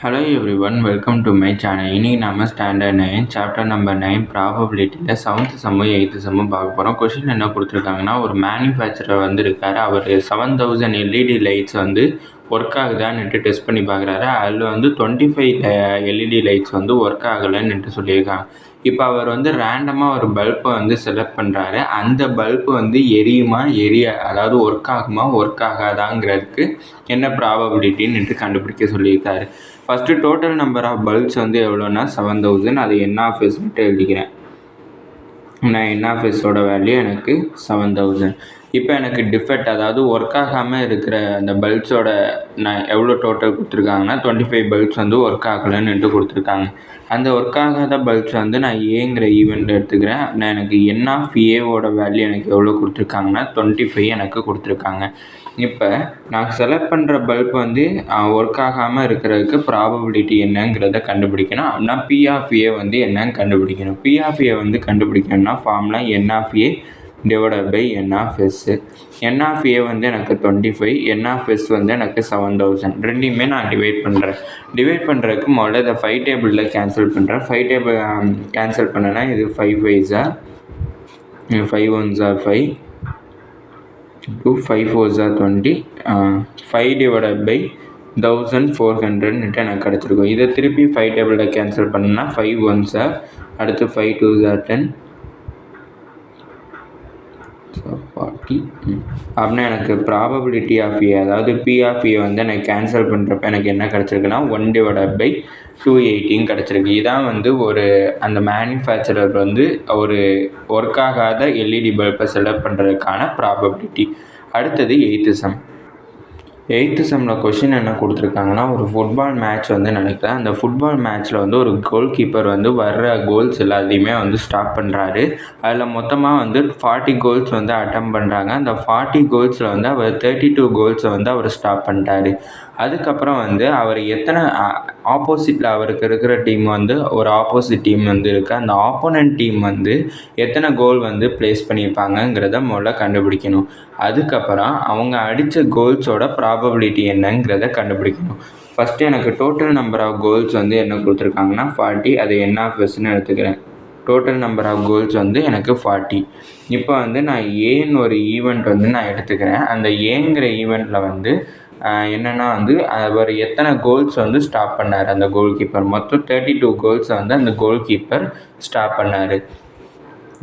Hello everyone, welcome to my channel. இன்னைக்கு நம்ம standard 9 chapter number 9 ப்ராபபிலிட்டியில் 7th சம்மு 8th சம்மு பார்க்க போகிறோம். கொஷின் என்ன கொடுத்துருக்காங்கன்னா, ஒரு மேனுஃபேக்சரர் வந்து இருக்கார். அவர் 7000 எல்இடி லைட்ஸ் வந்து ஒர்க் ஆகுதான்னுட்டு டெஸ்ட் பண்ணி பார்க்குறாரு. அதில் வந்து 25 எல்இடி லைட்ஸ் வந்து ஒர்க் ஆகலைன்னுட்டு சொல்லியிருக்காங்க. இப்போ அவர் வந்து ரேண்டமாக ஒரு பல்பை வந்து செலக்ட் பண்ணுறாரு. அந்த பல்பு வந்து எரியுமா அதாவது ஒர்க் ஆகுமா ஒர்க் ஆகாதாங்கிறதுக்கு என்ன ப்ராபபிலிட்டின்னுட்டு கண்டுபிடிக்க சொல்லியிருக்காரு. First total number of bulbs வந்து எவ்வளோன்னா 7000. அது என்ஆஃப்எஸ்ன்ட்டு எழுதிக்கிறேன். நான் என்ஆஃப்எஸோட வேல்யூ எனக்கு 7000. இப்போ எனக்கு டிஃபெக்ட், அதாவது ஒர்க் ஆகாமல் இருக்கிற அந்த பல்ப்ஸோட நான் எவ்வளோ டோட்டல் கொடுத்துருக்காங்கன்னா 25 பல்ப்ஸ் வந்து ஒர்க் ஆகலைன்னுட்டு கொடுத்துருக்காங்க. அந்த ஒர்க் ஆகாத பல்ப்ஸ் வந்து நான் ஏங்கிற ஈவெண்ட் எடுத்துக்கிறேன். நான் எனக்கு என்ஆஃப்ஏவோட வேல்யூ எனக்கு எவ்வளோ கொடுத்துருக்காங்கன்னா 25 எனக்கு கொடுத்துருக்காங்க. இப்போ நான் செலக்ட் பண்ணுற பல்ப் வந்து ஒர்க் ஆகாமல் இருக்கிறதுக்கு ப்ராபபிலிட்டி என்னங்கிறத கண்டுபிடிக்கணும். அப்படின்னா பிஆஃப்ஏ வந்து என்னன்னு கண்டுபிடிக்கணும். பிஆஃப்ஏ வந்து கண்டுபிடிக்கணும்னா formula N of A divided by N of S. N of A வந்து எனக்கு 25, என்ஆஃப்எஸ் வந்து எனக்கு 7000. ரெண்டையுமே நான் டிவைட் பண்ணுறேன். டிவைட் பண்ணுறதுக்கு முதல்ல இதை 5 டேபிளில் கேன்சல் பண்ணுறேன். 5 டேபிள் கேன்சல் பண்ணேன்னா இது 5 5s 5 1s 5, 2 5 4s 20, 5 divided by 1400 எனக்கு கிடச்சிருக்கும். இதை திருப்பி 5 டேபிளில் கேன்சல் பண்ணேன்னா 5 1s, அடுத்து 5 2s 10, 40. அப்படின்னா எனக்கு ப்ராபபிலிட்டி ஆஃப் ஏ, அதாவது பி ஆஃப் ஏ வந்து எனக்கு கேன்சல் பண்ணுறப்ப எனக்கு என்ன கிடச்சிருக்குன்னா 1 டிவைடட் பை 218 கிடச்சிருக்கு. இதான் வந்து அந்த மேனுஃபேக்சரர் வந்து ஒரு ஒர்க் ஆகாத எல்இடி பல்பை செலக்ட் பண்ணுறதுக்கான ப்ராபபிலிட்டி. அடுத்தது 8th சம். 8th சம்மில் கொஷின் என்ன கொடுத்துருக்காங்கன்னா, ஒரு ஃபுட்பால் மேட்ச் வந்து நடக்குது. அந்த ஃபுட்பால் மேட்ச்சில் வந்து ஒரு கோல் கீப்பர் வந்து வர்ற கோல்ஸ் எல்லாத்தையுமே வந்து ஸ்டாப் பண்ணுறாரு. அதில் மொத்தமாக வந்து 40 கோல்ஸ் வந்து அட்டம் பண்ணுறாங்க. அந்த 40 கோல்ஸில் வந்து அவர் 32 கோல்ஸை வந்து அவர் ஸ்டாப் பண்ணிட்டாரு. அதுக்கப்புறம் வந்து அவர் எத்தனை ஆப்போசிட்டில் அவருக்கு இருக்கிற டீம் வந்து ஒரு ஆப்போசிட் டீம் வந்து இருக்குது. அந்த ஆப்போனன்ட் டீம் வந்து எத்தனை கோல் வந்து ப்ளேஸ் பண்ணியிருப்பாங்கங்கிறத முதல்ல கண்டுபிடிக்கணும். அதுக்கப்புறம் அவங்க அடித்த கோல்ஸோட ப்ராபபிலிட்டி என்னங்கிறத கண்டுபிடிக்கணும். ஃபஸ்ட்டு எனக்கு டோட்டல் நம்பர் ஆஃப் கோல்ஸ் வந்து என்ன கொடுத்துருக்காங்கன்னா 40, அது என்ஆஃப்எஸ்ன்னு எடுத்துக்கிறேன். டோட்டல் நம்பர் ஆஃப் கோல்ஸ் வந்து எனக்கு 40. இப்போ வந்து நான் ஏன்னு ஒரு ஈவெண்ட் வந்து நான் எடுத்துக்கிறேன். அந்த ஏங்கிற ஈவெண்ட்டில் வந்து என்னென்னா வந்து அவர் எத்தனை கோல்ஸ் வந்து ஸ்டாப் பண்ணார். அந்த கோல் கீப்பர் மொத்தம் 32 கோல்ஸை வந்து அந்த கோல் கீப்பர் ஸ்டாப் பண்ணார்.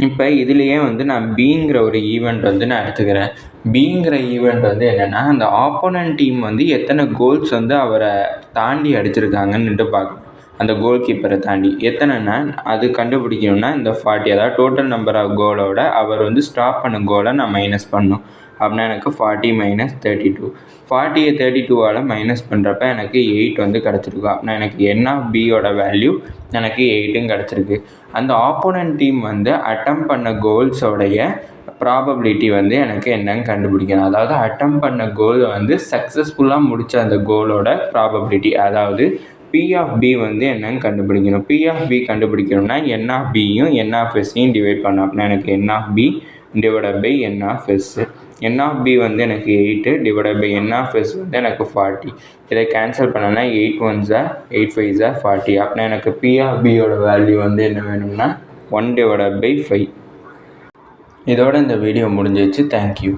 இப்போ இதுலேயே வந்து நான் பிங்கிற ஒரு ஈவெண்ட் வந்து நான் எடுத்துக்கிறேன். பிங்கிற ஈவெண்ட் வந்து என்னென்னா, அந்த ஆப்போனன்ட் டீம் வந்து எத்தனை கோல்ஸ் வந்து அவரை தாண்டி அடிச்சிருக்காங்கன்னுட்டு பார்க்கணும். அந்த கோல் கீப்பரை தாண்டி எத்தனைன்னா அது கண்டுபிடிக்கணும்னா இந்த 40, அதாவது டோட்டல் நம்பர் ஆஃப் கோலோட அவர் வந்து ஸ்டாப் பண்ண கோலை நான் மைனஸ் பண்ணணும். அப்படின்னா எனக்கு 40 மைனஸ் 32. 40யை 32வால் மைனஸ் பண்ணுறப்ப எனக்கு 8 வந்து கிடச்சிருக்கு. அப்படின்னா எனக்கு என்ஆஃபியோட வேல்யூ எனக்கு 8ம் கிடச்சிருக்கு. அந்த ஆப்போனன்ட் டீம் வந்து அட்டம் பண்ண கோல்ஸோடைய ப்ராபபிலிட்டி வந்து எனக்கு என்னன்னு கண்டுபிடிக்கணும். அதாவது அட்டம் பண்ண கோல் வந்து சக்ஸஸ்ஃபுல்லாக முடித்த அந்த கோலோட ப்ராபபிலிட்டி, அதாவது பி ஆஃப் பி வந்து என்னன்னு கண்டுபிடிக்கணும். பி ஆஃப் பி கண்டுபிடிக்கணும்னா என் ஆஃப் பியும் என் ஆஃப் எஸ்ஸையும் டிவைட் பண்ணணும். அப்படின்னா எனக்கு N of B divided by N of S. N of B வந்து எனக்கு 8 divided by N of S வந்து எனக்கு 40. இதை கேன்சல் பண்ணனா 8 1s 8 5s 40. அப்படின்னா எனக்கு பி ஆஃப் பியோட வேல்யூ வந்து என்ன வேணும்னா 1 டிவைடட் பை 5. இதோட இந்த வீடியோ முடிஞ்சிச்சு. தேங்க்யூ.